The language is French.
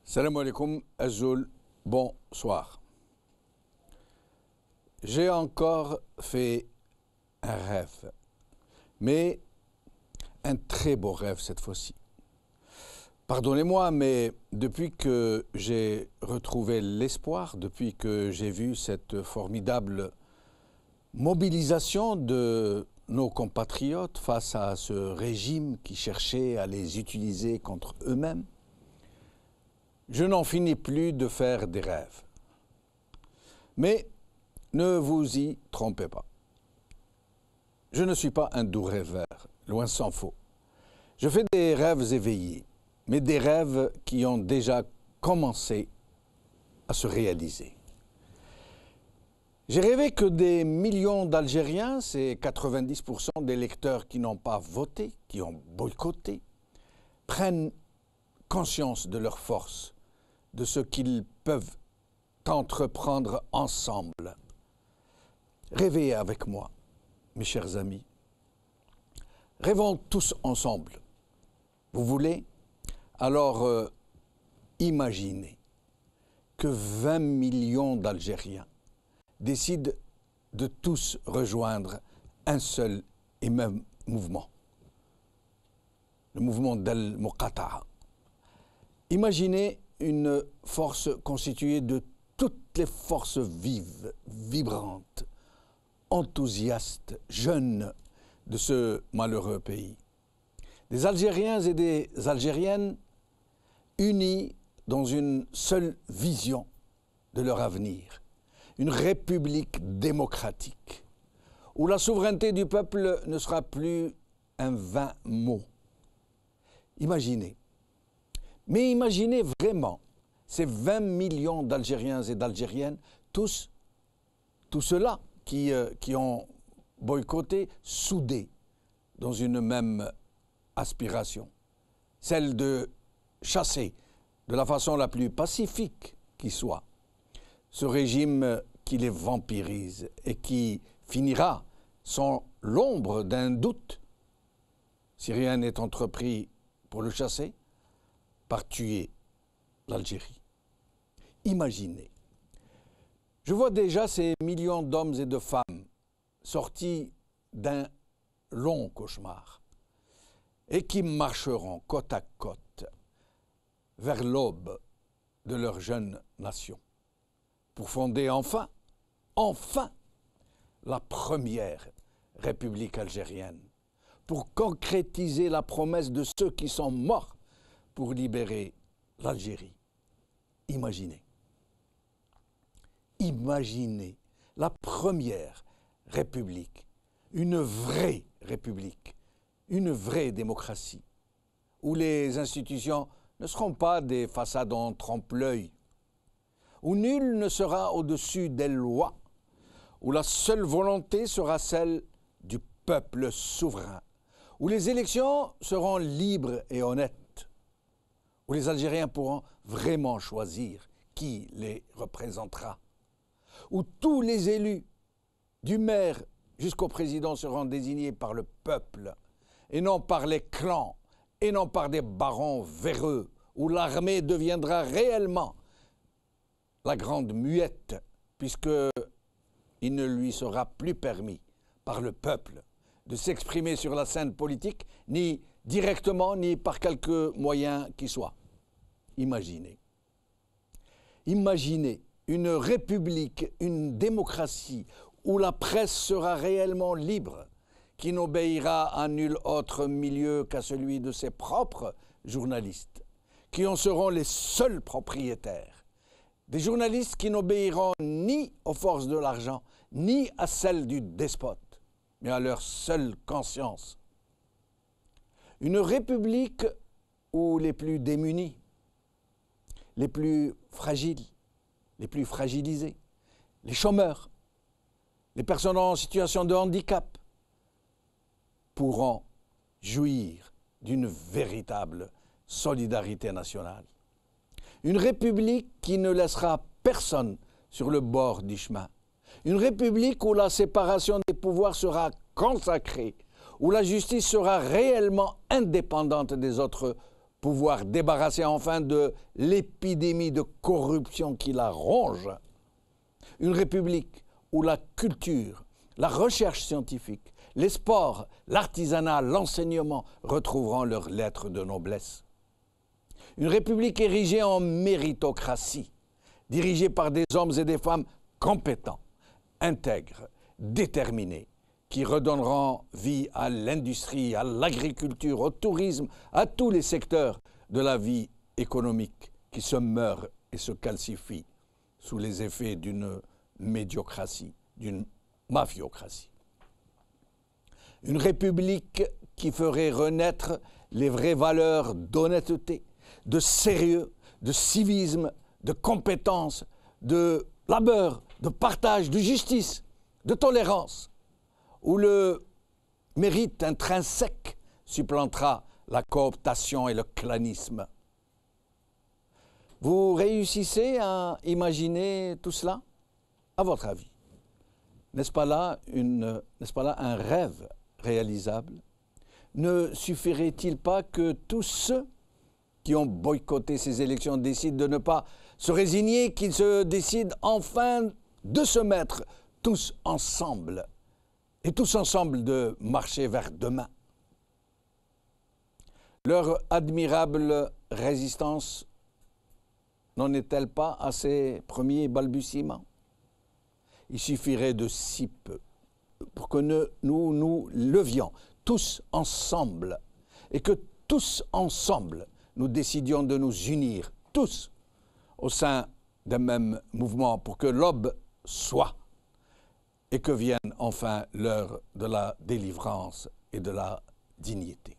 Salam alaikum, Azul, bonsoir. J'ai encore fait un rêve, mais un très beau rêve cette fois-ci. Pardonnez-moi, mais depuis que j'ai retrouvé l'espoir, depuis que j'ai vu cette formidable mobilisation de nos compatriotes face à ce régime qui cherchait à les utiliser contre eux-mêmes, je n'en finis plus de faire des rêves. Mais ne vous y trompez pas. Je ne suis pas un doux rêveur, loin s'en faut. Je fais des rêves éveillés, mais des rêves qui ont déjà commencé à se réaliser. J'ai rêvé que des millions d'Algériens, c'est 90% des lecteurs qui n'ont pas voté, qui ont boycotté, prennent conscience de leur force, de ce qu'ils peuvent entreprendre ensemble. Rêvez avec moi, mes chers amis. Rêvons tous ensemble. Vous voulez? Alors, imaginez que 20 millions d'Algériens décident de tous rejoindre un seul et même mouvement. Le mouvement d'Al-Muqata'a. Imaginez une force constituée de toutes les forces vives, vibrantes, enthousiastes, jeunes de ce malheureux pays. Des Algériens et des Algériennes unis dans une seule vision de leur avenir, une république démocratique, où la souveraineté du peuple ne sera plus un vain mot. Imaginez. Mais imaginez vraiment ces 20 millions d'Algériens et d'Algériennes, tous ceux-là qui ont boycotté, soudés dans une même aspiration, celle de chasser de la façon la plus pacifique qui soit ce régime qui les vampirise et qui finira sans l'ombre d'un doute, si rien n'est entrepris pour le chasser, par tuer l'Algérie. Imaginez. Je vois déjà ces millions d'hommes et de femmes sortis d'un long cauchemar et qui marcheront côte à côte vers l'aube de leur jeune nation pour fonder enfin la première République algérienne, pour concrétiser la promesse de ceux qui sont morts pour libérer l'Algérie. Imaginez. Imaginez la première République, une vraie République, une vraie démocratie, où les institutions ne seront pas des façades en trompe-l'œil, où nul ne sera au-dessus des lois, où la seule volonté sera celle du peuple souverain, où les élections seront libres et honnêtes, où les Algériens pourront vraiment choisir qui les représentera, où tous les élus, du maire jusqu'au président, seront désignés par le peuple, et non par les clans, et non par des barons véreux, où l'armée deviendra réellement la grande muette, puisqu'il ne lui sera plus permis par le peuple de s'exprimer sur la scène politique, ni directement, ni par quelque moyen qui soit. Imaginez. Imaginez une république, une démocratie où la presse sera réellement libre, qui n'obéira à nul autre milieu qu'à celui de ses propres journalistes, qui en seront les seuls propriétaires. Des journalistes qui n'obéiront ni aux forces de l'argent, ni à celles du despote, mais à leur seule conscience. Une république où les plus démunis, les plus fragiles, les plus fragilisés, les chômeurs, les personnes en situation de handicap pourront jouir d'une véritable solidarité nationale. Une république qui ne laissera personne sur le bord du chemin. Une république où la séparation des pouvoirs sera consacrée, où la justice sera réellement indépendante des autres pouvoir débarrasser enfin de l'épidémie de corruption qui la ronge. Une république où la culture, la recherche scientifique, les sports, l'artisanat, l'enseignement retrouveront leurs lettres de noblesse. Une république érigée en méritocratie, dirigée par des hommes et des femmes compétents, intègres, déterminés, qui redonneront vie à l'industrie, à l'agriculture, au tourisme, à tous les secteurs de la vie économique qui se meurent et se calcifient sous les effets d'une médiocratie, d'une mafiocratie. Une république qui ferait renaître les vraies valeurs d'honnêteté, de sérieux, de civisme, de compétence, de labeur, de partage, de justice, de tolérance, où le mérite intrinsèque supplantera la cooptation et le clanisme. Vous réussissez à imaginer tout cela? À votre avis, n'est-ce pas là un rêve réalisable? Ne suffirait-il pas que tous ceux qui ont boycotté ces élections décident de ne pas se résigner, qu'ils se décident enfin de se mettre tous ensemble, et tous ensemble de marcher vers demain? Leur admirable résistance n'en est-elle pas à ces premiers balbutiements? Il suffirait de si peu pour que nous nous levions tous ensemble et que tous ensemble nous décidions de nous unir, tous, au sein d'un même mouvement pour que l'aube soit et que vienne enfin l'heure de la délivrance et de la dignité.